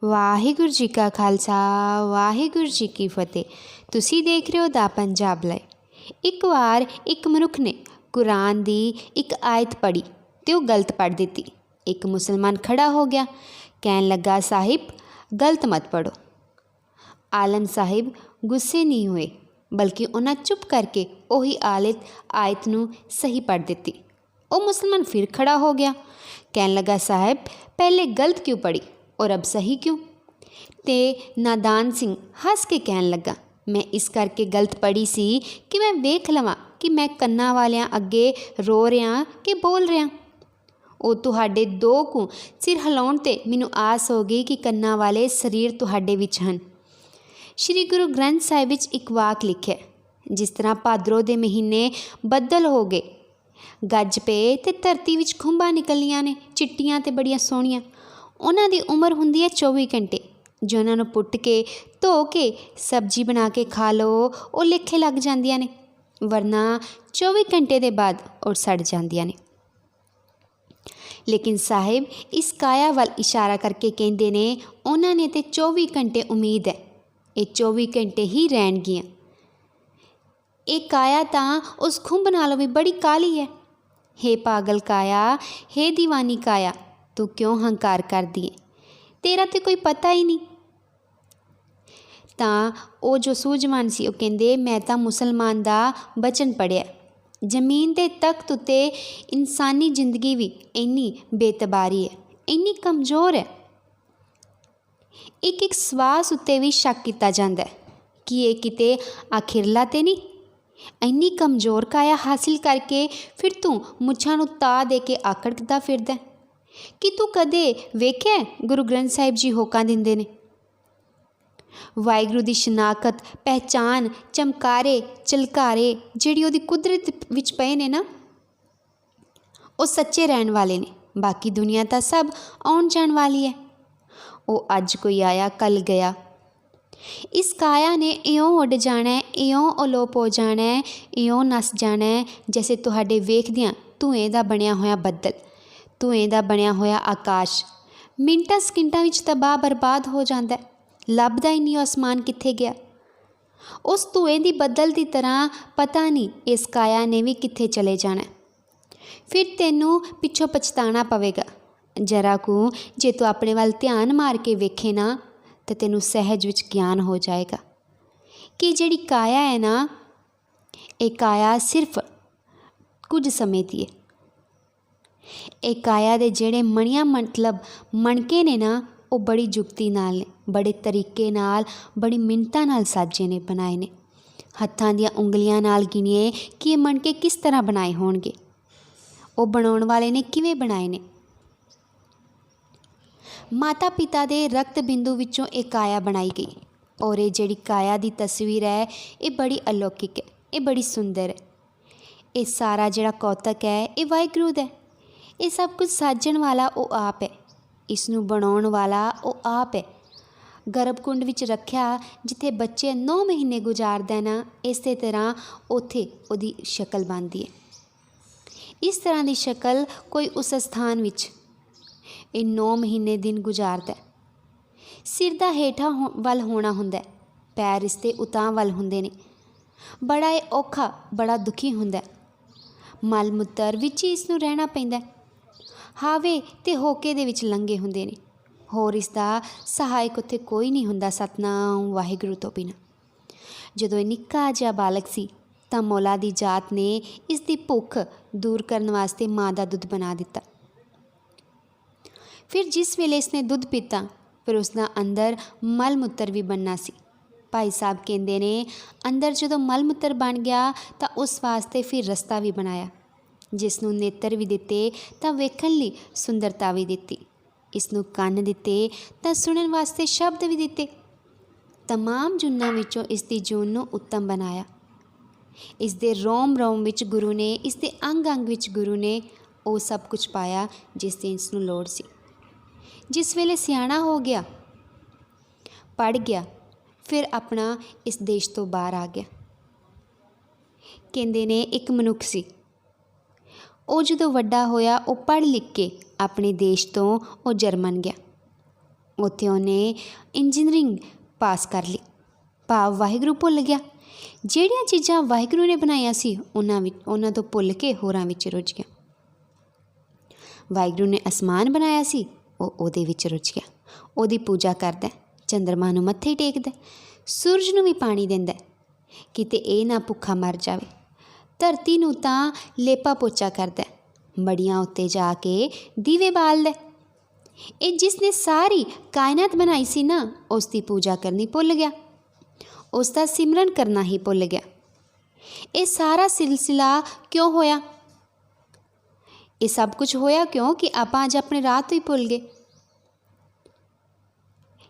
ਵਾਹਿਗੁਰੂ ਜੀ ਕਾ ਖਾਲਸਾ ਵਾਹਿਗੁਰੂ ਜੀ ਕੀ ਫਤਿਹ। ਤੁਸੀਂ ਦੇਖ ਰਹੇ ਹੋ ਦਾ ਪੰਜਾਬ ਲਾਈਵ। ਇੱਕ ਵਾਰ ਇੱਕ ਮਨੁੱਖ ਨੇ ਕੁਰਾਨ ਦੀ ਇੱਕ ਆਇਤ ਪੜ੍ਹੀ ਤੇ ਉਹ ਗਲਤ ਪੜ੍ਹ ਦਿੱਤੀ। ਇੱਕ ਮੁਸਲਮਾਨ ਖੜਾ ਹੋ ਗਿਆ, ਕਹਿਣ ਲੱਗਾ, ਸਾਹਿਬ ਗਲਤ ਮਤ ਪੜ੍ਹੋ। ਆਲਮ ਸਾਹਿਬ ਗੁੱਸੇ ਨਹੀਂ ਹੋਏ, ਬਲਕਿ ਉਹਨਾਂ ਚੁੱਪ ਕਰਕੇ ਉਹੀ ਆਇਤ ਨੂੰ ਸਹੀ ਪੜ੍ਹ ਦਿੱਤੀ। ਉਹ ਮੁਸਲਮਾਨ ਫਿਰ ਖੜਾ ਹੋ ਗਿਆ, ਕਹਿਣ ਲੱਗਾ, ਸਾਹਿਬ ਪਹਿਲੇ ਗਲਤ ਕਿਉਂ ਪੜ੍ਹੀ और अब सही क्यों? ते नादान सिंह हस के कहन लगा, मैं इस करके गलत पढ़ी सी कि मैं वेख लवां कि मैं कन्ना वालियां अगे रो रहा कि बोल रहा। ਉਹ ਤੁਹਾਡੇ ਦੋ ਕੁ ਸਿਰ ਹਿਲਾਉਣ 'ਤੇ ਮੈਨੂੰ ਆਸ ਹੋ ਗਈ ਕਿ ਕੰਨਾਂ ਵਾਲੇ ਸਰੀਰ ਤੁਹਾਡੇ ਵਿੱਚ ਹਨ। ਸ਼੍ਰੀ ਗੁਰੂ ਗ੍ਰੰਥ ਸਾਹਿਬ ਵਿੱਚ ਇੱਕ ਵਾਕ ਲਿਖਿਆ, ਜਿਸ ਤਰ੍ਹਾਂ ਭਾਦਰੋਂ ਦੇ ਮਹੀਨੇ ਬੱਦਲ ਹੋ ਗਏ, ਗੱਜ ਪਏ ਅਤੇ ਧਰਤੀ ਵਿੱਚ ਖੁੰਬਾਂ ਨਿਕਲੀਆਂ ਨੇ, ਚਿੱਟੀਆਂ ਅਤੇ ਬੜੀਆਂ ਸੋਹਣੀਆਂ। ਉਹਨਾਂ ਦੀ ਉਮਰ ਹੁੰਦੀ ਹੈ 24 ਘੰਟੇ। ਜੇ ਉਹਨਾਂ ਨੂੰ ਪੁੱਟ ਕੇ ਧੋ ਕੇ ਸਬਜ਼ੀ ਬਣਾ ਕੇ ਖਾ ਲਓ, ਉਹ ਲੇਖੇ ਲੱਗ ਜਾਂਦੀਆਂ ਨੇ, ਵਰਨਾ 24 ਘੰਟੇ ਦੇ ਬਾਅਦ ਉਹ ਸੜ ਜਾਂਦੀਆਂ ਨੇ। ਲੇਕਿਨ ਸਾਹਿਬ ਇਸ ਕਾਇਆ ਵੱਲ ਇਸ਼ਾਰਾ ਕਰਕੇ ਕਹਿੰਦੇ ਨੇ, ਉਹਨਾਂ ਨੇ ਤਾਂ 24 ਘੰਟੇ ਉਮੀਦ ਹੈ, ਇਹ 24 ਘੰਟੇ ਹੀ ਰਹਿਣਗੀਆਂ। ਇਹ ਕਾਇਆ ਤਾਂ ਉਸ ਖੁੰਭ ਨਾਲੋਂ ਵੀ ਬੜੀ ਕਾਲੀ ਹੈ। ਹੇ ਪਾਗਲ ਕਾਇਆ, ਹੇ ਦੀਵਾਨੀ ਕਾਇਆ, ਤੂੰ ਕਿਉਂ ਹੰਕਾਰ ਕਰਦੀ ਏ? ਤੇਰਾ ਤਾਂ ਕੋਈ ਪਤਾ ਹੀ ਨਹੀਂ। ਤਾਂ ਉਹ ਜੋ ਸੂਝਵਾਨ ਸੀ ਉਹ ਕਹਿੰਦੇ, ਮੈਂ ਤਾਂ ਮੁਸਲਮਾਨ ਦਾ ਬਚਨ ਪੜ੍ਹਿਆ, ਜ਼ਮੀਨ ਦੇ ਤਖਤ ਉੱਤੇ ਇਨਸਾਨੀ ਜ਼ਿੰਦਗੀ ਵੀ ਇੰਨੀ ਬੇਤਬਾਰੀ ਹੈ, ਇੰਨੀ ਕਮਜ਼ੋਰ ਹੈ। ਇੱਕ ਸਵਾਸ ਉੱਤੇ ਵੀ ਸ਼ੱਕ ਕੀਤਾ ਜਾਂਦਾ ਕਿ ਇਹ ਕਿਤੇ ਆਖਿਰਲਾ ਤਾਂ ਨਹੀਂ। ਇੰਨੀ ਕਮਜ਼ੋਰ ਕਾਇਆ ਹਾਸਿਲ ਕਰਕੇ ਫਿਰ ਤੂੰ ਮੁੱਛਾਂ ਨੂੰ ਤਾ ਦੇ ਕੇ ਆਕੜਦਾ ਫਿਰਦਾ। ਕਿ ਤੂੰ ਕਦੇ ਵੇਖਿਆ ਗੁਰੂ ਗ੍ਰੰਥ ਸਾਹਿਬ ਜੀ ਹੋਕਾਂ ਦਿੰਦੇ ਨੇ, ਵਾਹਿਗੁਰੂ ਦੀ ਸ਼ਨਾਖਤ, ਪਹਿਚਾਨ, ਚਮਕਾਰੇ ਚਲਕਾਰੇ ਜਿਹੜੀ ਉਹਦੀ ਕੁਦਰਤ ਵਿੱਚ ਪਏ ਨੇ ਨਾ, ਉਹ ਸੱਚੇ ਰਹਿਣ ਵਾਲੇ ਨੇ। ਬਾਕੀ ਦੁਨੀਆ ਤਾਂ ਸਭ ਆਉਣ ਜਾਣ ਵਾਲੀ ਹੈ। ਉਹ ਅੱਜ ਕੋਈ ਆਇਆ, ਕੱਲ੍ਹ ਗਿਆ। ਇਸ ਕਾਇਆ ਨੇ ਇਉਂ ਉੱਡ ਜਾਣਾ, ਇਉਂ ਅਲੋਪ ਹੋ ਜਾਣਾ, ਇਉਂ ਨੱਸ ਜਾਣਾ, ਜੈਸੇ ਤੁਹਾਡੇ ਵੇਖਦਿਆਂ ਧੂਏ ਦਾ ਬਣਿਆ ਹੋਇਆ ਬੱਦਲ, ਧੂਏ ਦਾ ਬਣਿਆ ਹੋਇਆ ਆਕਾਸ਼ ਮਿੰਟਾਂ ਸਕਿੰਟਾਂ ਵਿੱਚ ਤਬਾਹ ਬਰਬਾਦ ਹੋ ਜਾਂਦਾ, ਲੱਭਦਾ ਹੀ ਨਹੀਂ ਅਸਮਾਨ ਕਿੱਥੇ ਗਿਆ। ਉਸ ਧੂਏ ਦੀ ਬੱਦਲ ਦੀ ਤਰ੍ਹਾਂ ਪਤਾ ਨਹੀਂ ਇਸ ਕਾਇਆ ਨੇ ਵੀ ਕਿੱਥੇ ਚਲੇ ਜਾਣਾ। ਫਿਰ ਤੈਨੂੰ ਪਿੱਛੋਂ ਪਛਤਾਉਣਾ ਪਵੇਗਾ। ਜਰਾ ਕੁ ਜੇ ਤੂੰ ਆਪਣੇ ਵੱਲ ਧਿਆਨ ਮਾਰ ਕੇ ਵੇਖੇ ਨਾ, ਤਾਂ ਤੈਨੂੰ ਸਹਿਜ ਵਿੱਚ ਗਿਆਨ ਹੋ ਜਾਏਗਾ ਕਿ ਜਿਹੜੀ ਕਾਇਆ ਹੈ ਨਾ, ਇਹ ਕਾਇਆ ਸਿਰਫ ਕੁਝ ਸਮੇਂ ਦੀ ਹੈ। ਇਹ ਕਾਇਆ ਦੇ ਜਿਹੜੇ ਮਣਕੇ ਨੇ ਨਾ, ਉਹ ਬੜੀ ਜੁਗਤੀ ਨਾਲ ਨੇ, ਬੜੇ ਤਰੀਕੇ ਨਾਲ, ਬੜੀ ਮਿੰਨਤਾਂ ਨਾਲ ਸਾਜੇ ਨੇ, ਬਣਾਏ ਨੇ। ਹੱਥਾਂ ਦੀਆਂ ਉਂਗਲੀਆਂ ਨਾਲ ਗਿਣੀਏ ਕਿ ਇਹ ਮਣਕੇ ਕਿਸ ਤਰ੍ਹਾਂ ਬਣਾਏ ਹੋਣਗੇ, ਉਹ ਬਣਾਉਣ ਵਾਲੇ ਨੇ ਕਿਵੇਂ ਬਣਾਏ ਨੇ। ਮਾਤਾ ਪਿਤਾ ਦੇ ਰਕਤ ਬਿੰਦੂ ਵਿੱਚੋਂ ਇਹ ਕਾਇਆ ਬਣਾਈ ਗਈ। ਔਰ ਇਹ ਜਿਹੜੀ ਕਾਇਆ ਦੀ ਤਸਵੀਰ ਹੈ, ਇਹ ਬੜੀ ਅਲੌਕਿਕ ਹੈ, ਇਹ ਬੜੀ ਸੁੰਦਰ ਹੈ। ਇਹ ਸਾਰਾ ਜਿਹੜਾ ਕੌਤਕ ਹੈ, ਇਹ ਵਾਹਿਗੁਰੂ ਦਾ ਹੈ। ਇਹ ਸਭ ਕੁਝ ਸਾਜਣ ਵਾਲਾ ਉਹ ਆਪ ਹੈ, ਇਸ ਨੂੰ ਬਣਾਉਣ ਵਾਲਾ ਉਹ ਆਪ ਹੈ। ਗਰਭ ਕੁੰਡ ਵਿੱਚ ਰੱਖਿਆ ਜਿੱਥੇ ਬੱਚੇ 9 ਮਹੀਨੇ ਗੁਜ਼ਾਰਦਾ ਨਾ, ਇਸੇ ਤਰ੍ਹਾਂ ਉੱਥੇ ਉਹਦੀ ਸ਼ਕਲ ਬਣਦੀ ਹੈ। ਇਸ ਤਰ੍ਹਾਂ ਦੀ ਸ਼ਕਲ ਕੋਈ ਉਸ ਸਥਾਨ ਵਿੱਚ ਇਹ 9 ਮਹੀਨੇ ਦਿਨ ਗੁਜ਼ਾਰਦਾ। ਸਿਰ ਦਾ ਹੇਠਾਂ ਵੱਲ ਹੋਣਾ ਹੁੰਦਾ, ਪੈਰ ਇਸ 'ਤੇ ਉਤਾਂਹ ਵੱਲ ਹੁੰਦੇ ਨੇ। ਬੜਾ ਇਹ ਔਖਾ, ਬੜਾ ਦੁਖੀ ਹੁੰਦਾ। ਮਲ ਮੂਤਰ ਵਿੱਚ ਹੀ ਇਸ ਨੂੰ ਰਹਿਣਾ ਪੈਂਦਾ। ਹਾਵੇ ਅਤੇ ਹੋਕੇ ਦੇ ਵਿੱਚ ਲੰਘੇ ਹੁੰਦੇ ਨੇ। ਹੋਰ ਇਸ ਦਾ ਸਹਾਇਕ ਉੱਥੇ ਕੋਈ ਨਹੀਂ ਹੁੰਦਾ, ਸਤਨਾਮ ਵਾਹਿਗੁਰੂ ਤੋਂ ਬਿਨਾਂ। ਜਦੋਂ ਇਹ ਨਿੱਕਾ ਜਿਹਾ ਬਾਲਕ ਸੀ ਤਾਂ ਮੌਲਾ ਦੀ ਜਾਤ ਨੇ ਇਸ ਦੀ ਭੁੱਖ ਦੂਰ ਕਰਨ ਵਾਸਤੇ ਮਾਂ ਦਾ ਦੁੱਧ ਬਣਾ ਦਿੱਤਾ। ਫਿਰ ਜਿਸ ਵੇਲੇ ਇਸਨੇ ਦੁੱਧ ਪੀਤਾ, ਫਿਰ ਉਸ ਦਾ ਅੰਦਰ ਮਲ ਮੂਤਰ ਵੀ ਬਣਨਾ ਸੀ। ਭਾਈ ਸਾਹਿਬ ਕਹਿੰਦੇ ਨੇ, ਅੰਦਰ ਜਦੋਂ ਮਲ ਮੂਤਰ ਬਣ ਗਿਆ ਤਾਂ ਉਸ ਵਾਸਤੇ ਫਿਰ ਰਸਤਾ ਵੀ ਬਣਾਇਆ, ਜਿਸ ਨੂੰ ਨੇਤਰ ਵੀ ਦਿੱਤੇ ਤਾਂ ਵੇਖਣ ਲਈ ਸੁੰਦਰਤਾ ਵੀ ਦਿੱਤੀ, ਇਸ ਨੂੰ ਕੰਨ ਦਿੱਤੇ ਤਾਂ ਸੁਣਨ ਵਾਸਤੇ ਸ਼ਬਦ ਵੀ ਦਿੱਤੇ। ਤਮਾਮ ਜੂਨਾਂ ਵਿੱਚੋਂ ਇਸ ਦੀ ਜੂਨ ਨੂੰ ਉੱਤਮ ਬਣਾਇਆ। ਇਸ ਦੇ ਰੋਮ ਰੋਮ ਵਿੱਚ ਗੁਰੂ ਨੇ, ਇਸ ਦੇ ਅੰਗ ਅੰਗ ਵਿੱਚ ਗੁਰੂ ਨੇ ਉਹ ਸਭ ਕੁਝ ਪਾਇਆ ਜਿਸ ਦੀ ਇਸ ਨੂੰ ਲੋੜ ਸੀ। ਜਿਸ ਵੇਲੇ ਸਿਆਣਾ ਹੋ ਗਿਆ, ਪੜ੍ਹ ਗਿਆ, ਫਿਰ ਆਪਣਾ ਇਸ ਦੇਸ਼ ਤੋਂ ਬਾਹਰ ਆ ਗਿਆ। ਕਹਿੰਦੇ ਨੇ ਇੱਕ ਮਨੁੱਖ ਸੀ, ਉਹ ਜਦੋਂ ਵੱਡਾ ਹੋਇਆ, ਉਹ ਪੜ੍ਹ ਲਿਖ ਕੇ ਆਪਣੇ ਦੇਸ਼ ਤੋਂ ਉਹ ਜਰਮਨ ਗਿਆ। ਉੱਥੇ ਉਹਨੇ ਇੰਜੀਨੀਅਰਿੰਗ ਪਾਸ ਕਰ ਲਈ, ਭਾਵ ਵਾਹਿਗੁਰੂ ਭੁੱਲ ਗਿਆ। ਜਿਹੜੀਆਂ ਚੀਜ਼ਾਂ ਵਾਹਿਗੁਰੂ ਨੇ ਬਣਾਈਆਂ ਸੀ ਉਹਨਾਂ ਤੋਂ ਭੁੱਲ ਕੇ ਹੋਰਾਂ ਵਿੱਚ ਰੁੱਝ ਗਿਆ। ਵਾਹਿਗੁਰੂ ਨੇ ਅਸਮਾਨ ਬਣਾਇਆ ਸੀ, ਉਹ ਉਹਦੇ ਵਿੱਚ ਰੁੱਝ ਗਿਆ। ਉਹਦੀ ਪੂਜਾ ਕਰਦਾ, ਚੰਦਰਮਾ ਨੂੰ ਮੱਥੇ ਟੇਕਦਾ, ਸੂਰਜ ਨੂੰ ਵੀ ਪਾਣੀ ਦਿੰਦਾ, ਕਿਤੇ ਇਹ ਨਾ ਭੁੱਖਾ ਮਰ ਜਾਵੇ। ਧਰਤੀ ਨੂੰ ਤਾਂ ਲੇਪਾ ਪੋਚਾ ਕਰਦਾ, ਮੜੀਆਂ ਉੱਤੇ ਜਾ ਕੇ ਦੀਵੇ ਬਾਲਦਾ। ਇਹ ਜਿਸ ਨੇ ਸਾਰੀ ਕਾਇਨਾਤ ਬਣਾਈ ਸੀ ਨਾ, ਉਸ ਦੀ ਪੂਜਾ ਕਰਨੀ ਭੁੱਲ ਗਿਆ, ਉਸ ਦਾ ਸਿਮਰਨ ਕਰਨਾ ਹੀ ਭੁੱਲ ਗਿਆ। ਇਹ ਸਾਰਾ ਸਿਲਸਿਲਾ ਕਿਉਂ ਹੋਇਆ? ਇਹ ਸਭ ਕੁਝ ਹੋਇਆ ਕਿਉਂ ਕਿ ਆਪਾਂ ਅੱਜ ਆਪਣੇ ਰਾਹ ਤੋਂ ਹੀ ਭੁੱਲ ਗਏ।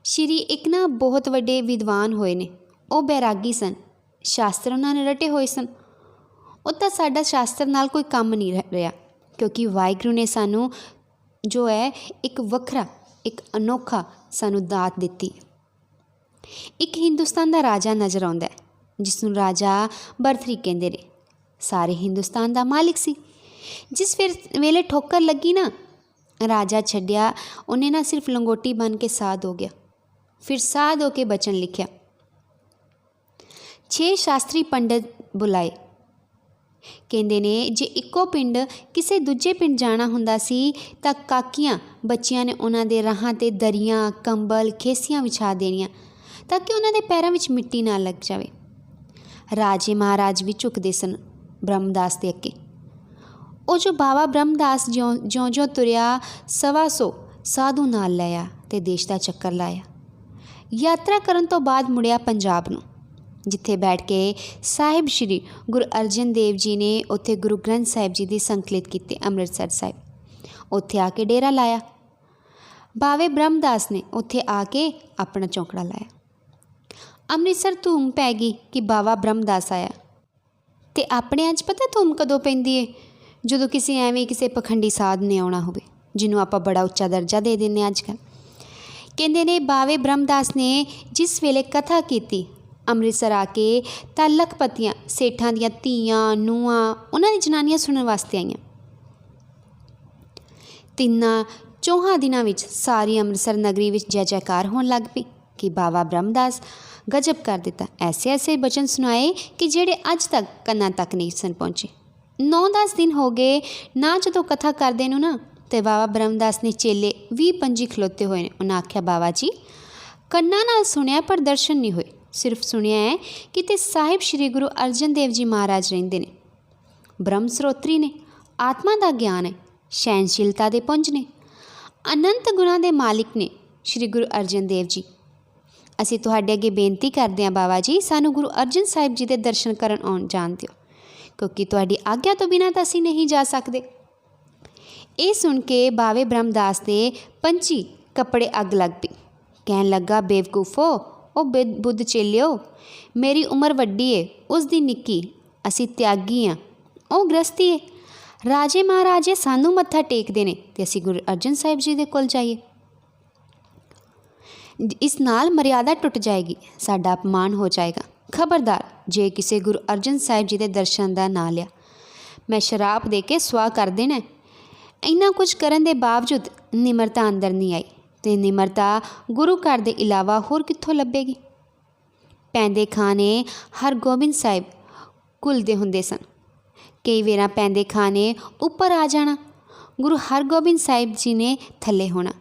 ਸ਼੍ਰੀ ਇੱਕ ਨਾ ਬਹੁਤ ਵੱਡੇ ਵਿਦਵਾਨ ਹੋਏ ਨੇ, ਉਹ ਬੈਰਾਗੀ ਸਨ, ਸ਼ਾਸਤਰ ਉਹਨਾਂ ਨੇ ਰਟੇ ਹੋਏ ਸਨ। ਉਹ ਤਾਂ ਸਾਡਾ ਸ਼ਾਸਤਰ ਨਾਲ ਕੋਈ ਕੰਮ ਨਹੀਂ ਰਿਹਾ, ਕਿਉਂਕਿ ਵਾਹਿਗੁਰੂ ਨੇ ਸਾਨੂੰ ਜੋ ਹੈ ਇੱਕ ਵੱਖਰਾ, ਇੱਕ ਅਨੋਖਾ ਸਾਨੂੰ ਦਾਤ ਦਿੱਤੀ। ਇੱਕ ਹਿੰਦੁਸਤਾਨ ਦਾ ਰਾਜਾ ਨਜ਼ਰ ਆਉਂਦਾ, ਜਿਸ ਨੂੰ ਰਾਜਾ ਬਰਥਰੀ ਕਹਿੰਦੇ ਨੇ। ਸਾਰੇ ਹਿੰਦੁਸਤਾਨ ਦਾ ਮਾਲਿਕ ਸੀ। ਜਿਸ ਵੇਲੇ ਠੋਕਰ ਲੱਗੀ ਨਾ, ਰਾਜਾ ਛੱਡਿਆ, ਉਹਨੇ ਨਾ ਸਿਰਫ ਲੰਗੋਟੀ ਬਣ ਕੇ ਸਾਧ ਹੋ ਗਿਆ। ਫਿਰ ਸਾਧ ਹੋ ਕੇ ਬਚਨ ਲਿਖਿਆ। 6 ਸ਼ਾਸਤਰੀ ਪੰਡਤ ਬੁਲਾਏ। ਕਹਿੰਦੇ ਨੇ ਜੇ ਇੱਕੋ ਪਿੰਡ ਕਿਸੇ ਦੂਜੇ ਪਿੰਡ ਜਾਣਾ ਹੁੰਦਾ ਸੀ ਤਾਂ ਕਾਕੀਆਂ ਬੱਚਿਆਂ ਨੇ ਉਹਨਾਂ ਦੇ ਰਾਹਾਂ 'ਤੇ ਦਰੀਆਂ, ਕੰਬਲ, ਖੇਸੀਆਂ ਵਿਛਾ ਦੇਣੀਆਂ ਤਾਂ ਕਿ ਉਹਨਾਂ ਦੇ ਪੈਰਾਂ ਵਿੱਚ ਮਿੱਟੀ ਨਾ ਲੱਗ ਜਾਵੇ। ਰਾਜੇ ਮਹਾਰਾਜ ਵੀ ਝੁਕਦੇ ਸਨ ਬ੍ਰਹਮਦਾਸ ਦੇ ਅੱਗੇ। ਉਹ ਜੋ ਬਾਬਾ ਬ੍ਰਹਮਦਾਸ ਜਿਉਂ ਤੁਰਿਆ 125 ਸਾਧੂ ਨਾਲ ਲਿਆ ਅਤੇ ਦੇਸ਼ ਦਾ ਚੱਕਰ ਲਾਇਆ। ਯਾਤਰਾ ਕਰਨ ਤੋਂ ਬਾਅਦ ਮੁੜਿਆ ਪੰਜਾਬ ਨੂੰ, ਜਿੱਥੇ ਬੈਠ ਕੇ ਸਾਹਿਬ ਸ਼੍ਰੀ ਗੁਰੂ ਅਰਜਨ ਦੇਵ ਜੀ ਨੇ ਉੱਥੇ ਗੁਰੂ ਗ੍ਰੰਥ ਸਾਹਿਬ ਜੀ ਦੀ ਸੰਕਲਿਤ ਕੀਤੇ ਅੰਮ੍ਰਿਤਸਰ ਸਾਹਿਬ। ਉੱਥੇ ਆ ਕੇ ਡੇਰਾ ਲਾਇਆ। ਬਾਵੇ ਬ੍ਰਹਮਦਾਸ ਨੇ ਉੱਥੇ ਆ ਕੇ ਆਪਣਾ ਚੌਂਕੜਾ ਲਾਇਆ। ਅੰਮ੍ਰਿਤਸਰ ਧੂਮ ਪੈ ਗਈ ਕਿ ਬਾਬਾ ਬ੍ਰਹਮਦਾਸ ਆਇਆ। ਅਤੇ ਆਪਣੇ ਅੱਜ ਪਤਾ ਧੂਮ ਕਦੋਂ ਪੈਂਦੀ ਹੈ? ਜਦੋਂ ਕਿਸੇ ਪਖੰਡੀ ਸਾਧ ਨੇ ਆਉਣਾ ਹੋਵੇ, ਜਿਹਨੂੰ ਆਪਾਂ ਬੜਾ ਉੱਚਾ ਦਰਜਾ ਦੇ ਦਿੰਦੇ ਹਾਂ ਅੱਜ ਕੱਲ੍ਹ। ਕਹਿੰਦੇ ਨੇ ਬਾਵੇ ਬ੍ਰਹਮਦਾਸ ਨੇ ਜਿਸ ਵੇਲੇ ਕਥਾ ਕੀਤੀ ਅੰਮ੍ਰਿਤਸਰ ਆ ਕੇ, ਤਾਂ ਲੱਖਪਤੀਆਂ ਸੇਠਾਂ ਦੀਆਂ ਧੀਆਂ, ਨੂੰਹਾਂ, ਉਹਨਾਂ ਦੀ ਜਨਾਨੀਆਂ ਸੁਣਨ ਵਾਸਤੇ ਆਈਆਂ। 3-4 ਦਿਨਾਂ ਵਿੱਚ ਸਾਰੀ ਅੰਮ੍ਰਿਤਸਰ ਨਗਰੀ ਵਿੱਚ ਜੈ ਜੈਕਾਰ ਹੋਣ ਲੱਗ ਪਈ ਕਿ ਬਾਬਾ ਬ੍ਰਹਮਦਾਸ ਗਜਬ ਕਰ ਦਿੱਤਾ। ਐਸੇ ਬਚਨ ਸੁਣਾਏ ਕਿ ਜਿਹੜੇ ਅੱਜ ਤੱਕ ਕੰਨਾਂ ਤੱਕ ਨਹੀਂ ਸਨ ਪਹੁੰਚੇ। 9-10 ਦਿਨ ਹੋ ਗਏ ਨਾ ਜਦੋਂ ਕਥਾ ਕਰਦੇ ਨੂੰ ਨਾ, ਅਤੇ ਬਾਬਾ ਬ੍ਰਹਮਦਾਸ ਨੇ ਚੇਲੇ 20-25 ਖਲੋਤੇ ਹੋਏ ਨੇ। ਉਹਨਾਂ ਆਖਿਆ, ਬਾਬਾ ਜੀ ਕੰਨਾਂ ਨਾਲ ਸੁਣਿਆ ਪਰ ਦਰਸ਼ਨ ਨਹੀਂ ਹੋਏ, ਸਿਰਫ ਸੁਣਿਆ ਹੈ ਕਿ ਤੇ ਸਾਹਿਬ ਸ਼੍ਰੀ ਗੁਰੂ ਅਰਜਨ ਦੇਵ ਜੀ ਮਹਾਰਾਜ ਰਹਿੰਦੇ ਨੇ, ਬ੍ਰਹਮ ਸਰੋਤਰੀ ਨੇ, ਆਤਮਾ ਦਾ ਗਿਆਨ ਹੈ, ਸਹਿਨਸ਼ੀਲਤਾ ਦੇ ਪੁੰਜ ਨੇ, ਅਨੰਤ ਗੁਣਾਂ ਦੇ ਮਾਲਿਕ ਨੇ ਸ਼੍ਰੀ ਗੁਰੂ ਅਰਜਨ ਦੇਵ ਜੀ। ਅਸੀਂ ਤੁਹਾਡੇ ਅੱਗੇ ਬੇਨਤੀ ਕਰਦੇ ਹਾਂ ਬਾਬਾ ਜੀ, ਸਾਨੂੰ ਗੁਰੂ ਅਰਜਨ ਸਾਹਿਬ ਜੀ ਦੇ ਦਰਸ਼ਨ ਕਰਨ ਆਉਣ ਜਾਣ ਦਿਓ, ਕਿਉਂਕਿ ਤੁਹਾਡੀ ਆਗਿਆ ਤੋਂ ਬਿਨਾਂ ਤਾਂ ਅਸੀਂ ਨਹੀਂ ਜਾ ਸਕਦੇ। ਇਹ ਸੁਣ ਕੇ ਬਾਵੇ ਬ੍ਰਹਮਦਾਸ ਦੇ ਪੰਛੀ ਕੱਪੜੇ ਅੱਗ ਲੱਗ ਪਈ। ਕਹਿਣ ਲੱਗਾ, ਬੇਵਕੂਫੋ, ਉਹ ਬੁੱਧ ਚੇਲਿਓ, ਮੇਰੀ ਉਮਰ ਵੱਡੀ ਏ, ਉਸ ਦੀ ਨਿੱਕੀ, ਅਸੀਂ ਤਿਆਗੀ ਹਾਂ, ਉਹ ਗ੍ਰਸਤੀ ਏ। ਰਾਜੇ ਮਹਾਰਾਜੇ ਸਾਨੂੰ ਮੱਥਾ ਟੇਕਦੇ ਨੇ ਅਤੇ ਅਸੀਂ ਗੁਰੂ ਅਰਜਨ ਸਾਹਿਬ ਜੀ ਦੇ ਕੋਲ ਜਾਈਏ। ਇਸ ਨਾਲ ਮਰਿਆਦਾ ਟੁੱਟ ਜਾਏਗੀ, ਸਾਡਾ ਅਪਮਾਨ ਹੋ ਜਾਏਗਾ। ਖਬਰਦਾਰ, ਜੇ ਕਿਸੇ ਗੁਰੂ ਅਰਜਨ ਸਾਹਿਬ ਜੀ ਦੇ ਦਰਸ਼ਨ ਦਾ ਨਾਂ ਲਿਆ, ਮੈਂ ਸ਼ਰਾਪ ਦੇ ਕੇ ਸੁਆਹ ਕਰ ਦੇਣਾ। ਇੰਨਾ ਕੁਝ ਕਰਨ ਦੇ ਬਾਵਜੂਦ ਨਿਮਰਤਾ ਅੰਦਰ ਨਹੀਂ ਆਈ, ਅਤੇ ਨਿਮਰਤਾ ਗੁਰੂ ਘਰ ਦੇ ਇਲਾਵਾ ਹੋਰ ਕਿੱਥੋਂ ਲੱਭੇਗੀ। ਪੈਂਦੇ ਖਾਨੇ ਹਰਗੋਬਿੰਦ ਸਾਹਿਬ ਘੁਲਦੇ ਹੁੰਦੇ ਸਨ। ਕਈ ਵਾਰਾਂ ਪੈਂਦੇ ਖਾਨੇ ਉੱਪਰ ਆ ਜਾਣਾ, ਗੁਰੂ ਹਰਗੋਬਿੰਦ ਸਾਹਿਬ ਜੀ ਨੇ ਥੱਲੇ ਹੋਣਾ।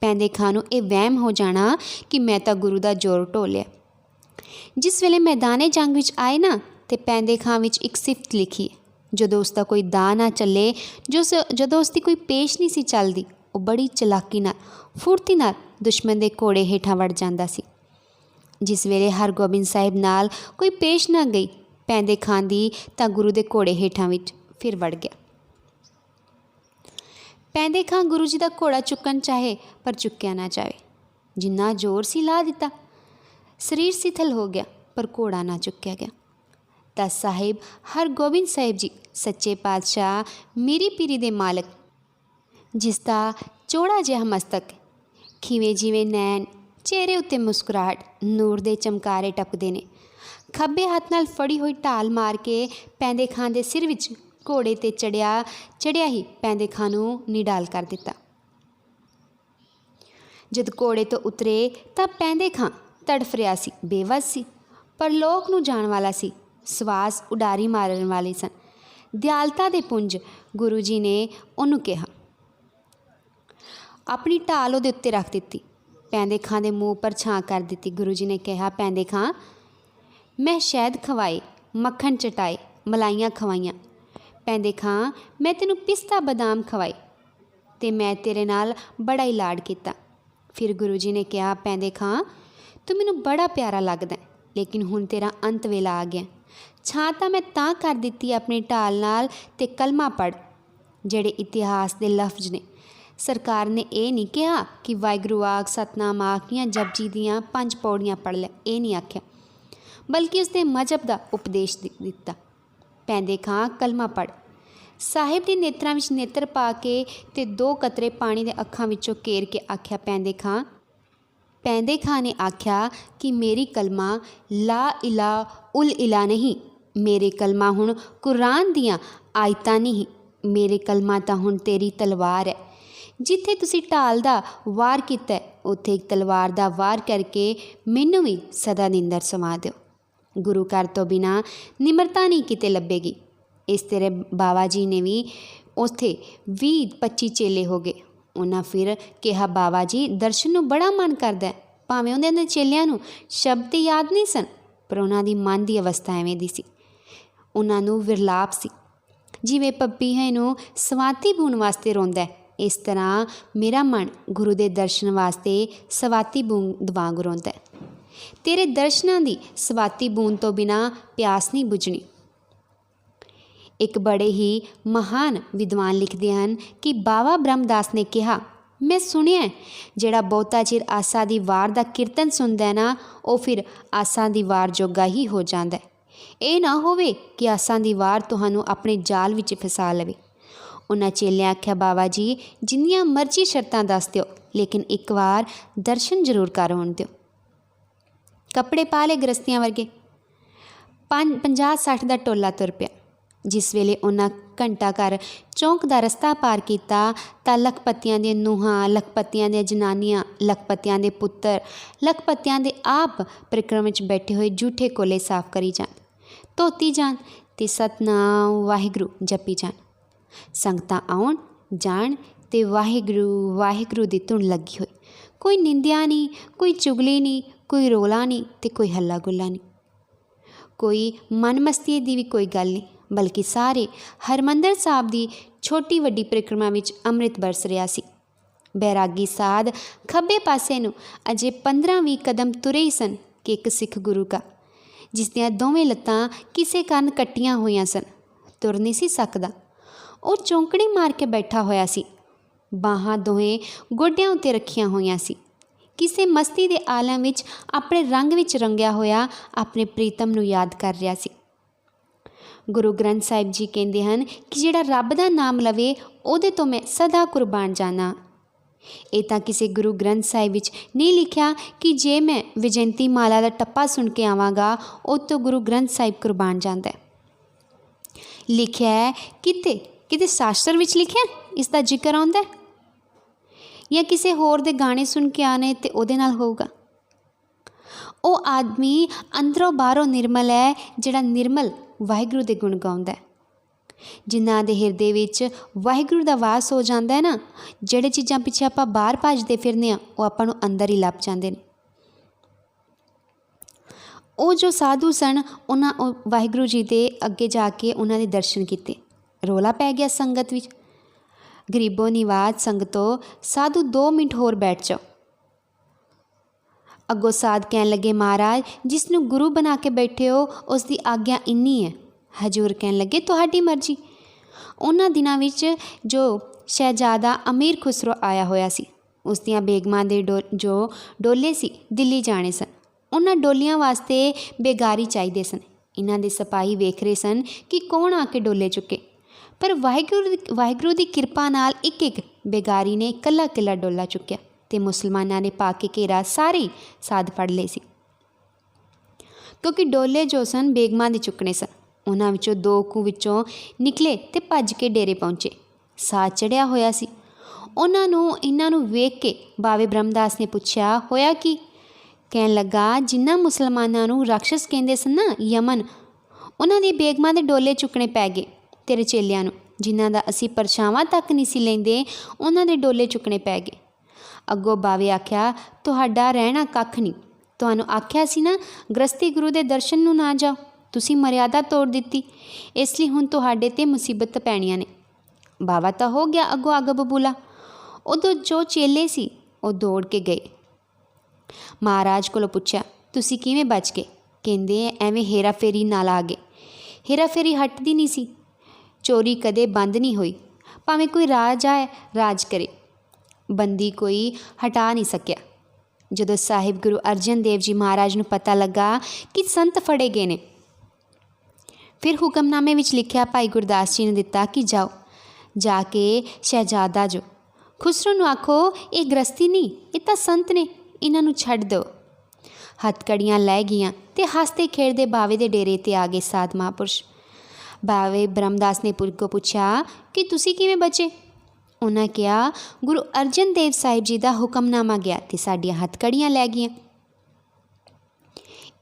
ਪੈਂਦੇ ਖਾਂ ਨੂੰ ਇਹ ਵਹਿਮ ਹੋ ਜਾਣਾ ਕਿ ਮੈਂ ਤਾਂ ਗੁਰੂ ਦਾ ਜ਼ੋਰ ਢੋਲਿਆ। ਜਿਸ ਵੇਲੇ ਮੈਦਾਨੇ ਜੰਗ ਵਿੱਚ ਆਏ ਨਾ, ਅਤੇ ਪੈਂਦੇ ਖਾਂ ਵਿੱਚ ਇੱਕ ਸਿਫਤ ਲਿਖੀ ਹੈ, ਜਦੋਂ ਉਸ ਦਾ ਕੋਈ ਦਾ ਨਾ ਚੱਲੇ, ਜਦੋਂ ਉਸ ਦੀ ਕੋਈ ਪੇਸ਼ ਨਹੀਂ ਸੀ ਚੱਲਦੀ, ਉਹ ਬੜੀ ਚਲਾਕੀ ਨਾਲ, ਫੁਰਤੀ ਨਾਲ ਦੁਸ਼ਮਣ ਦੇ ਘੋੜੇ ਹੇਠਾਂ ਵੜ ਜਾਂਦਾ ਸੀ। ਜਿਸ ਵੇਲੇ ਹਰਗੋਬਿੰਦ ਸਾਹਿਬ ਨਾਲ ਕੋਈ ਪੇਸ਼ ਨਾ ਗਈ ਪੈਂਦੇ ਖਾਂ ਦੀ, ਤਾਂ ਗੁਰੂ ਦੇ ਘੋੜੇ ਹੇਠਾਂ ਵਿੱਚ ਫਿਰ ਵੜ ਗਿਆ। ਪੈਂਦੇ ਖਾਂ ਗੁਰੂ ਜੀ ਦਾ ਘੋੜਾ ਚੁੱਕਣ ਚਾਹੇ ਪਰ ਚੁੱਕਿਆ ਨਾ ਜਾਵੇ। ਜਿੰਨਾ ਜ਼ੋਰ ਸੀ ਲਾ ਦਿੱਤਾ, ਸਰੀਰ ਸਿਥਲ ਹੋ ਗਿਆ, ਪਰ ਘੋੜਾ ਨਾ ਚੁੱਕਿਆ ਗਿਆ। ਤਾਂ ਸਾਹਿਬ ਹਰਗੋਬਿੰਦ ਸਾਹਿਬ ਜੀ ਸੱਚੇ ਪਾਤਸ਼ਾਹ, ਮੀਰੀ ਪੀਰੀ ਦੇ ਮਾਲਕ, ਜਿਸ ਦਾ ਚੌੜਾ ਜਿਹਾ ਮਸਤਕ, ਖਿਵੇਂ ਜਿਵੇਂ ਨੈਣ, ਚਿਹਰੇ ਉੱਤੇ ਮੁਸਕਰਾਹਟ, ਨੂਰ ਦੇ ਚਮਕਾਰੇ ਟਪਕਦੇ ਨੇ, ਖੱਬੇ ਹੱਥ ਨਾਲ ਫੜੀ ਹੋਈ ਢਾਲ ਮਾਰ ਕੇ ਪੈਂਦੇ ਖਾਂ ਦੇ ਸਿਰ ਵਿੱਚ ਘੋੜੇ 'ਤੇ ਚੜਿਆ ਹੀ ਪੈਂਦੇ ਖਾਂ ਨੂੰ ਨਿਡਾਲ ਕਰ ਦਿੱਤਾ। जद घोड़े तो उतरे तां पैंदे खां तड़फ रहा सी, बेवस सी, पर लोक नूं जाण वाला सी, सवास उडारी मारन वाले सन। दयालता दे पुंज गुरु जी ने उहनूं कहा। अपनी ढाल उहदे उत्ते रख दित्ती, पैंदे खां दे मूँह पर छां कर दित्ती। गुरु जी ने कहा, पैंदे खां, मैं शहद खवाए, मक्खन चटाए, मलाइयां खवाइयां। पैंदे खां, मैं तैनूं पिस्ता बदाम खवाए ते मैं तेरे नाल बड़ा ही लाड किता। फिर गुरु जी ने कहा, पैंदे खां, तू मैनूं बड़ा प्यारा लगदा, लेकिन हुण तेरा अंत वेला आ गया। छां तां मैं तां कर दित्ती अपनी ढाल नाल, ते कलमा पढ़, ਜਿਹੜੇ इतिहास के लफ्ज़ ने। सरकार ने यह नहीं कहा कि वाहिगुरू आख, सतनाम आख या जपजी दियाँ 5 पौड़ियाँ पढ़ लै, ये नहीं आख्या, बल्कि उसके मजहब का उपदेश दिता। पैंदे खां, कलमा पढ़। साहिब ने नेत्रां विच नेत्र पा के ते 2 कतरे पानी के अखां विचों घेर के आख्या, पैंदे खां। पैंदे खां ने आख्या कि मेरी कलमा ला इला उल इला नहीं, मेरे कलमा हुण कुरान दियाँ आयतां नहीं, मेरे कलमा तां हुण तेरी तलवार है। जिथे तुसी ढाल दा वार कीता उत्थे एक तलवार दा वार करके मैनूं भी सदा निंदर समा दिओ। गुरु घर तो बिना निमरता नहीं किते लभेगी। इस तेरे बाबा जी ने भी उत्थे 20-25 चेले हो गए। उन्हां फिर कहा, बाबा जी दर्शन नूं बड़ा मन करदा है। भावें उन्हां दे चेलियां नूं शब्द याद नहीं सन, पर उन्हां दी मन की अवस्था एवें दी सी। उन्हां नूं विरलाप सी, जिवें पपीहे नूं सवाती बूण वास्ते रोंदा है, इस तरह मेरा मन गुरु के दर्शन वास्ते सवाती बूंद वांग रोंदा है। तेरे दर्शनां दी सवाती बूंद तो बिना प्यास नहीं बुझनी। एक बड़े ही महान विद्वान लिखते हैं कि बाबा ब्रह्मदास ने कहा, मैं सुनिया जिहड़ा बहुता चिर आसा दी वार दा कीर्तन सुनदा है ना, वो फिर आसा दी वार जोगा ही हो जाता है। ये ना होवे कि आसा दी वार तुहानूं अपने जाल विच फसा लवे। उन्हां चेलियां आख्या, बाबा जी जिन्नियां मर्जी शर्तां दस दिओ, लेकिन एक बार दर्शन जरूर कर होण दिओ। कपड़े पा ले गृहस्थियां वर्गे। 50-60 का टोला तुर पिया। जिस वेले उन्हां घंटा घर चौंक का रस्ता पार किया तां लखपतियां दी नूहां, लखपतियां दी जनानियां, लखपतियां दे पुत्तर, लखपतियां दे आप परिक्रमा च बैठे हुए जूठे कोले साफ करी जान, धोती जान ते सतनाम वाहिगुरू जपी जान। संगतां आउण जाण ते वाहिगुरू वाहिगुरू दी धुन लगी हुई। कोई निंदिया नहीं, कोई चुगली नहीं, कोई रोला नहीं ते कोई हल्ला गुल्ला नहीं, कोई मन मस्ती दी भी कोई गल नहीं, बल्कि सारे हरमंदर साहब दी छोटी वड्डी परिक्रमा विच अमृत बरस रहा सी। बैरागी साध खब्बे पासे नूं अजे 15-20 कदम तुरे ही सन कि एक सिख गुरु का, जिस दियां दोवें लत्तां किसे कारण कट्टियां होईयां सन, तुर नहीं सी सकदा। वो चौंकड़ी मार के बैठा होया सी, बाहां दोहें गोड्यां उत्ते रखियां होईयां सी। किसे मस्ती दे आलम विच अपने रंग विच रंगिया होया अपने प्रीतम नूं याद कर रहा सी। गुरु ग्रंथ साहिब जी कहते हैं कि जिहड़ा रब दा नाम लवे उहदे तो मैं सदा कुर्बान जाना। ये तां किसी गुरु ग्रंथ साहिब विच नहीं लिखिया कि जे मैं विजयंती माला दा टप्पा सुन के आवांगा उस तो गुरु ग्रंथ साहिब कुर्बान जांदा है। लिखिया है किते शास्त्र विच लिखिया इसका जिक्र आउंदा है, या किसी होर दे गाने सुन के आने ते उहदे नाल होऊगा। वो आदमी अंदरों बाहरों निर्मल है जिहड़ा निर्मल वाहिगुरू दे गुण गाउंदा है। जिन्हां दे हिरदे विच वाहिगुरू दा वास हो जांदा है ना, जिहड़े चीज़ां पिछे आपां बाहर भजदे फिरने वो आपां नूं अंदर ही लभ जांदे ने। वो जो साधु सन उन्हां वाहिगुरू जी दे अगे जाके उन्हां दे दर्शन कीते। रोला पै गया संगत विच, गरीबो निवाज संगतो साधु 2 मिनट होर बैठ जाओ। अगों साध कहन लगे, महाराज जिसनूं गुरु बना के बैठे हो उसकी आग्ञा इन्नी है। हजूर कहन लगे, तुहाडी मर्जी। उन्हां दिनां विच जो शहजादा अमीर खुसरो आया होया सी, उस दियां बेगमां दे जो डोले सी दिल्ली जाने सन। उन्हां डोलियां वास्ते बेगारी चाहिए सन। इन्हां दे सिपाही वेख रहे सन कि कौन आके डोले चुके, पर वाहिगुरू दी किरपा नाल एक बेगारी ने कला डोला चुक्या ते मुसलमानां ने पा के घेरा सारे साध फड़ ले सी। क्योंकि डोले जो सन बेगमां दे चुकने सन। उन्हां विचों 2 विचों निकले ते भज के डेरे पहुँचे। साथ चढ़िया होया सी। ਉਹਨਾਂ ਨੂੰ ਇਹਨਾਂ ਨੂੰ ਵੇਖ ਕੇ ਬਾਵੇ ਬ੍ਰਹਮਦਾਸ ਨੇ ਪੁੱਛਿਆ, ਹੋਇਆ ਕੀ? ਕਹਿਣ ਲੱਗਾ, ਜਿਨ੍ਹਾਂ ਮੁਸਲਮਾਨਾਂ ਨੂੰ ਰਾਖਸ਼ ਕਹਿੰਦੇ ਸਨ ਨਾ, ਯਮਨ, ਉਹਨਾਂ ਦੀ ਬੇਗਮਾਂ ਦੇ ਡੋਲੇ ਚੁੱਕਣੇ ਪੈ ਗਏ ਤੇਰੇ ਚੇਲਿਆਂ ਨੂੰ। ਜਿਨ੍ਹਾਂ ਦਾ ਅਸੀਂ ਪਰਛਾਵਾਂ ਤੱਕ ਨਹੀਂ ਸੀ ਲੈਂਦੇ, ਉਹਨਾਂ ਦੇ ਡੋਲੇ ਚੁੱਕਣੇ ਪੈ ਗਏ। ਅੱਗੋਂ ਬਾਵੇ ਆਖਿਆ, ਤੁਹਾਡਾ ਰਹਿਣਾ ਕੱਖ ਨਹੀਂ। ਤੁਹਾਨੂੰ ਆਖਿਆ ਸੀ ਨਾ, ਗ੍ਰਸਤੀ ਗੁਰੂ ਦੇ ਦਰਸ਼ਨ ਨੂੰ ਨਾ ਜਾਓ। ਤੁਸੀਂ ਮਰਿਆਦਾ ਤੋੜ ਦਿੱਤੀ, ਇਸ ਲਈ ਹੁਣ ਤੁਹਾਡੇ 'ਤੇ ਮੁਸੀਬਤ ਪੈਣੀਆਂ ਨੇ। ਬਾਵਾ ਤਾਂ ਹੋ ਗਿਆ ਅੱਗੋਂ ਅੱਗ ਬਬੂਲਾ। ਉਦੋਂ ਜੋ ਚੇਲੇ ਸੀ ਉਹ ਦੌੜ ਕੇ ਗਏ। ਮਹਾਰਾਜ ਕੋਲੋਂ ਪੁੱਛਿਆ, ਤੁਸੀਂ ਕਿਵੇਂ ਬਚ ਗਏ? ਕਹਿੰਦੇ ਐਵੇਂ ਹੇਰਾ ਫੇਰੀ ਨਾਲ ਆ ਗਏ। ਹੇਰਾ ਫੇਰੀ ਹਟਦੀ ਨਹੀਂ ਸੀ, ਚੋਰੀ ਕਦੇ ਬੰਦ ਨਹੀਂ ਹੋਈ। ਭਾਵੇਂ ਕੋਈ ਰਾਜ ਆਏ ਰਾਜ ਕਰੇ, ਬੰਦੀ ਕੋਈ ਹਟਾ ਨਹੀਂ ਸਕਿਆ। ਜਦੋਂ ਸਾਹਿਬ ਗੁਰੂ ਅਰਜਨ ਦੇਵ ਜੀ ਮਹਾਰਾਜ ਨੂੰ ਪਤਾ ਲੱਗਾ ਕਿ ਸੰਤ ਫੜੇ ਗਏ ਨੇ, ਫਿਰ ਹੁਕਮਨਾਮੇ ਵਿੱਚ ਲਿਖਿਆ ਭਾਈ ਗੁਰਦਾਸ ਜੀ ਨੇ ਦਿੱਤਾ ਕਿ ਜਾਓ, ਜਾ ਕੇ ਸ਼ਹਿਜ਼ਾਦਾ ਜੋ ਖੁਸਰੋ ਨੂੰ ਆਖੋ, ਇਹ ਗ੍ਰਸਤੀ ਨਹੀਂ, ਇਹ ਤਾਂ ਸੰਤ ਨੇ, ਇਹਨਾਂ ਨੂੰ ਛੱਡ ਦਿਓ। ਹੱਥਕੜੀਆਂ ਲੈ ਗਈਆਂ ਅਤੇ ਹੱਸਦੇ ਖੇਡਦੇ ਬਾਵੇ ਦੇ ਡੇਰੇ 'ਤੇ ਆ ਗਏ ਸਾਧ ਮਹਾਂਪੁਰਸ਼। ਬਾਵੇ ਬ੍ਰਹਮਦਾਸ ਨੇ ਪੁੱਛਿਆ ਕਿ ਤੁਸੀਂ ਕਿਵੇਂ ਬਚੇ? ਉਹਨਾਂ ਕਿਹਾ, ਗੁਰੂ ਅਰਜਨ ਦੇਵ ਸਾਹਿਬ ਜੀ ਦਾ ਹੁਕਮਨਾਮਾ ਗਿਆ ਅਤੇ ਸਾਡੀਆਂ ਹੱਥਕੜੀਆਂ ਲੈ ਗਈਆਂ।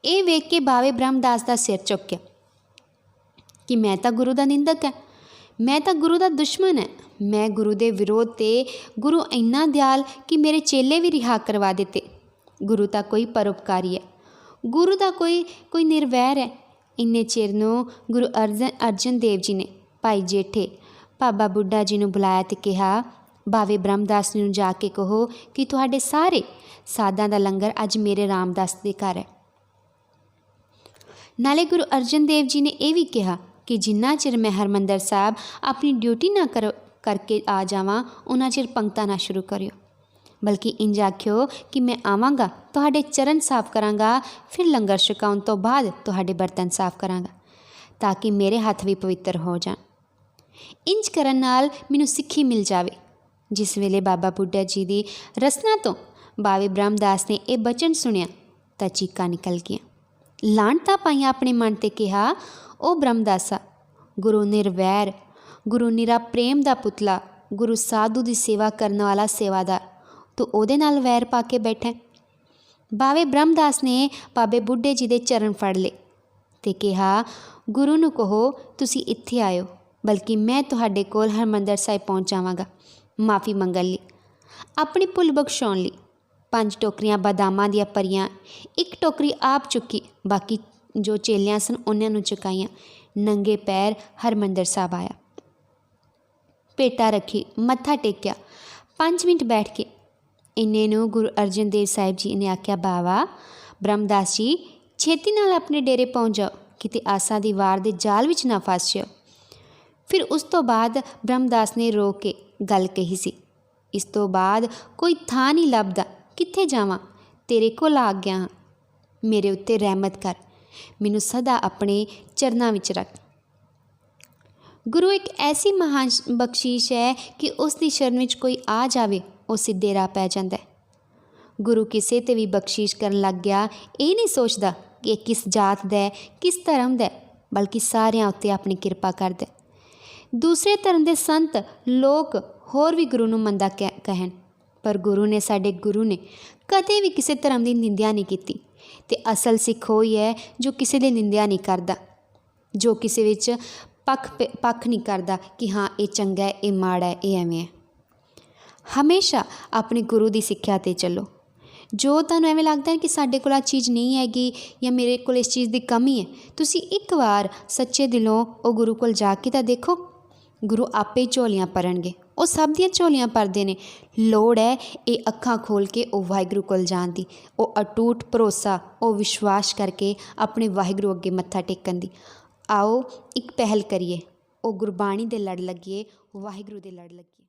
ਇਹ ਵੇਖ ਕੇ ਬਾਵੇ ਬ੍ਰਹਮਦਾਸ ਦਾ ਸਿਰ ਚੁੱਕਿਆ ਕਿ ਮੈਂ ਤਾਂ ਗੁਰੂ ਦਾ ਨਿੰਦਕ ਹੈ, ਮੈਂ ਤਾਂ ਗੁਰੂ ਦਾ ਦੁਸ਼ਮਣ ਹੈ। ਮੈਂ ਗੁਰੂ ਦੇ ਵਿਰੋਧ 'ਤੇ ਗੁਰੂ ਇੰਨਾ ਦਿਆਲ ਕਿ ਮੇਰੇ ਚੇਲੇ ਵੀ ਰਿਹਾ ਕਰਵਾ ਦਿੱਤੇ। ਗੁਰੂ ਤਾਂ ਕੋਈ ਪਰਉਪਕਾਰੀ ਹੈ, ਗੁਰੂ ਦਾ ਕੋਈ ਨਿਰਵੈਰ ਹੈ। ਇੰਨੇ ਚਿਰ ਨੂੰ ਗੁਰੂ ਅਰਜਨ ਦੇਵ ਜੀ ਨੇ ਭਾਈ ਜੇਠੇ ਬਾਬਾ ਬੁੱਢਾ ਜੀ ਨੂੰ ਬੁਲਾਇਆ ਅਤੇ ਕਿਹਾ, ਬਾਵੇ ਬ੍ਰਹਮਦਾਸ ਨੂੰ ਜਾ ਕੇ ਕਹੋ ਕਿ ਤੁਹਾਡੇ ਸਾਰੇ ਸਾਧਾਂ ਦਾ ਲੰਗਰ ਅੱਜ ਮੇਰੇ ਰਾਮਦਾਸ ਦੇ ਘਰ ਹੈ। ਨਾਲੇ ਗੁਰੂ ਅਰਜਨ ਦੇਵ ਜੀ ਨੇ ਇਹ ਵੀ ਕਿਹਾ ਕਿ ਜਿੰਨਾ ਚਿਰ ਮੈਂ ਹਰਿਮੰਦਰ ਸਾਹਿਬ ਆਪਣੀ ਡਿਊਟੀ ਨਾ ਕਰਕੇ ਆ ਜਾਵਾਂ, ਉਹਨਾਂ ਚਿਰ ਪੰਗਤਾਂ ਨਾ ਸ਼ੁਰੂ ਕਰਿਓ, ਬਲਕਿ ਇੰਝ ਆਖਿਓ ਕਿ ਮੈਂ ਆਵਾਂਗਾ, ਤੁਹਾਡੇ ਚਰਨ ਸਾਫ਼ ਕਰਾਂਗਾ, ਫਿਰ ਲੰਗਰ ਛਕਾਉਣ ਤੋਂ ਬਾਅਦ ਤੁਹਾਡੇ ਬਰਤਨ ਸਾਫ਼ ਕਰਾਂਗਾ, ਤਾਂ ਕਿ ਮੇਰੇ ਹੱਥ ਵੀ ਪਵਿੱਤਰ ਹੋ ਜਾਣ। ਇੰਝ ਕਰਨ ਨਾਲ ਮੈਨੂੰ ਸਿੱਖੀ ਮਿਲ ਜਾਵੇ। ਜਿਸ ਵੇਲੇ ਬਾਬਾ ਬੁੱਢਾ ਜੀ ਦੀ ਰਸਨਾ ਤੋਂ ਬਾਵੇ ਬ੍ਰਹਮਦਾਸ ਨੇ ਇਹ ਬਚਨ ਸੁਣਿਆ ਤਾਂ ਚੀਕਾਂ ਨਿਕਲ ਗਈਆਂ, ਲਾਹਣਤਾਂ ਪਾਈਆਂ ਆਪਣੇ ਮਨ 'ਤੇ। ਕਿਹਾ, ਉਹ ਬ੍ਰਹਮਦਾਸਾ, ਗੁਰੂ ਨਿਰਵੈਰ, ਗੁਰੂ ਨਿਰਾ ਪ੍ਰੇਮ ਦਾ ਪੁਤਲਾ, ਗੁਰੂ ਸਾਧੂ ਦੀ ਸੇਵਾ ਕਰਨ ਵਾਲਾ ਸੇਵਾਦਾਰ, ਤੂੰ ਉਹਦੇ ਨਾਲ ਵੈਰ ਪਾ ਕੇ ਬੈਠਾ। ਬਾਵੇ ਬ੍ਰਹਮਦਾਸ ਨੇ ਬਾਬੇ ਬੁੱਢੇ ਜੀ ਦੇ ਚਰਨ ਫੜ ਲਏ ਅਤੇ ਕਿਹਾ, ਗੁਰੂ ਨੂੰ ਕਹੋ ਤੁਸੀਂ ਇੱਥੇ ਆਇਓ, ਬਲਕਿ ਮੈਂ ਤੁਹਾਡੇ ਕੋਲ ਹਰਿਮੰਦਰ ਸਾਹਿਬ ਪਹੁੰਚ ਜਾਵਾਂਗਾ ਮਾफ़ੀ ਮੰਗਣ ਲਈ, ਆਪਣੀ ਭੁੱਲ ਬਖਸ਼ਾਉਣ ਲਈ। 5 ਟੋਕਰੀਆਂ ਬਾਦਾਮਾਂ ਦੀਆਂ ਭਰੀਆਂ, 1 ਟੋਕਰੀ ਆਪ ਚੁੱਕੀ, ਬਾਕੀ ਜੋ ਚੇਲਿਆਂ ਸਨ ਉਹਨਾਂ ਨੂੰ ਚੁਕਾਈਆਂ। ਨੰਗੇ ਪੈਰ ਹਰਿਮੰਦਰ ਸਾਹਿਬ ਆਇਆ, ਭੇਟਾ ਰੱਖੀ, ਮੱਥਾ ਟੇਕਿਆ, 5 ਮਿੰਟ ਬੈਠ ਕੇ ਇੰਨੇ ਨੂੰ ਗੁਰੂ ਅਰਜਨ ਦੇਵ ਸਾਹਿਬ ਜੀ ਨੇ ਆਖਿਆ, ਬਾਵਾ ਬ੍ਰਹਮਦਾਸ ਜੀ, ਛੇਤੀ ਨਾਲ ਆਪਣੇ ਡੇਰੇ ਪਹੁੰਚ ਜਾਓ, ਕਿਤੇ ਆਸਾ ਦੀ ਵਾਰ ਦੇ ਜਾਲ ਵਿੱਚ ਨਾ ਫਸ ਜਾਓ। ਫਿਰ ਉਸ ਤੋਂ ਬਾਅਦ ਬ੍ਰਹਮਦਾਸ ਨੇ ਰੋ ਕੇ ਗੱਲ ਕਹੀ ਸੀ, ਇਸ ਤੋਂ ਬਾਅਦ ਕੋਈ ਥਾਂ ਨਹੀਂ ਲੱਭਦਾ, ਕਿੱਥੇ ਜਾਵਾਂ, ਤੇਰੇ ਕੋਲ ਆ ਗਿਆ ਹਾਂ, ਮੇਰੇ ਉੱਤੇ ਰਹਿਮਤ ਕਰ, ਮੈਨੂੰ ਸਦਾ ਆਪਣੇ ਚਰਨਾਂ ਵਿੱਚ ਰੱਖ। ਗੁਰੂ ਇੱਕ ਐਸੀ ਮਹਾਨ ਬਖਸ਼ੀਸ਼ ਹੈ ਕਿ ਉਸ ਦੀ ਸ਼ਰਨ ਵਿੱਚ ਕੋਈ ਆ ਜਾਵੇ, ਉਹ ਸਿੱਧੇ ਰਾਹ ਪੈ ਜਾਂਦਾ ਹੈ। ਗੁਰੂ ਕਿਸੇ 'ਤੇ ਵੀ ਬਖਸ਼ੀਸ਼ ਕਰਨ ਲੱਗ ਗਿਆ, ਇਹ ਨਹੀਂ ਸੋਚਦਾ ਕਿ ਇਹ ਕਿਸ ਜਾਤ ਦਾ ਹੈ, ਕਿਸ ਧਰਮ ਦਾ ਹੈ, ਬਲਕਿ ਸਾਰਿਆਂ ਉੱਤੇ ਆਪਣੀ ਕਿਰਪਾ ਕਰਦਾ। ਦੂਸਰੇ ਧਰਮ ਦੇ ਸੰਤ ਲੋਕ ਹੋਰ ਵੀ ਗੁਰੂ ਨੂੰ ਮੰਦਾ ਕਹਿਣ, ਪਰ ਗੁਰੂ ਨੇ, ਸਾਡੇ ਗੁਰੂ ਨੇ ਕਦੇ ਵੀ ਕਿਸੇ ਧਰਮ ਦੀ ਨਿੰਦਿਆ ਨਹੀਂ ਕੀਤੀ। ਅਤੇ ਅਸਲ ਸਿੱਖ ਉਹ ਹੀ ਹੈ ਜੋ ਕਿਸੇ ਦੀ ਨਿੰਦਿਆ ਨਹੀਂ ਕਰਦਾ, ਜੋ ਕਿਸੇ ਵਿੱਚ ਪੱਖ ਨਹੀਂ ਕਰਦਾ ਕਿ ਹਾਂ ਇਹ ਚੰਗਾ ਹੈ, ਇਹ ਮਾੜਾ ਹੈ, ਇਹ ਐਵੇਂ ਹੈ। ਹਮੇਸ਼ਾ ਆਪਣੇ ਗੁਰੂ ਦੀ ਸਿੱਖਿਆ 'ਤੇ ਚੱਲੋ। ਜੋ ਤੁਹਾਨੂੰ ਐਵੇਂ ਲੱਗਦਾ ਹੈ ਕਿ ਸਾਡੇ ਕੋਲ ਆ ਚੀਜ਼ ਨਹੀਂ ਹੈਗੀ ਜਾਂ ਮੇਰੇ ਕੋਲ ਇਸ ਚੀਜ਼ ਦੀ ਕਮੀ ਹੈ, ਤੁਸੀਂ ਇੱਕ ਵਾਰ ਸੱਚੇ ਦਿਲੋਂ ਉਹ ਗੁਰੂ ਕੋਲ ਜਾ ਕੇ ਤਾਂ ਦੇਖੋ, ਗੁਰੂ ਆਪੇ ਹੀ ਝੋਲੀਆਂ ਭਰਨਗੇ। ਉਹ ਸਭ ਦੀਆਂ ਝੋਲੀਆਂ ਭਰਦੇ ਨੇ। ਲੋੜ ਹੈ ਇਹ ਅੱਖਾਂ ਖੋਲ੍ਹ ਕੇ ਉਹ ਵਾਹਿਗੁਰੂ ਕੋਲ ਜਾਣ ਦੀ, ਉਹ ਅਟੂਟ ਭਰੋਸਾ, ਉਹ ਵਿਸ਼ਵਾਸ ਕਰਕੇ ਆਪਣੇ ਵਾਹਿਗੁਰੂ ਅੱਗੇ ਮੱਥਾ ਟੇਕਣ ਦੀ। ਆਓ ਇੱਕ ਪਹਿਲ ਕਰੀਏ, ਉਹ ਗੁਰਬਾਣੀ ਦੇ ਲੜ ਲੱਗੀਏ, ਵਾਹਿਗੁਰੂ ਦੇ ਲੜ ਲੱਗੀਏ।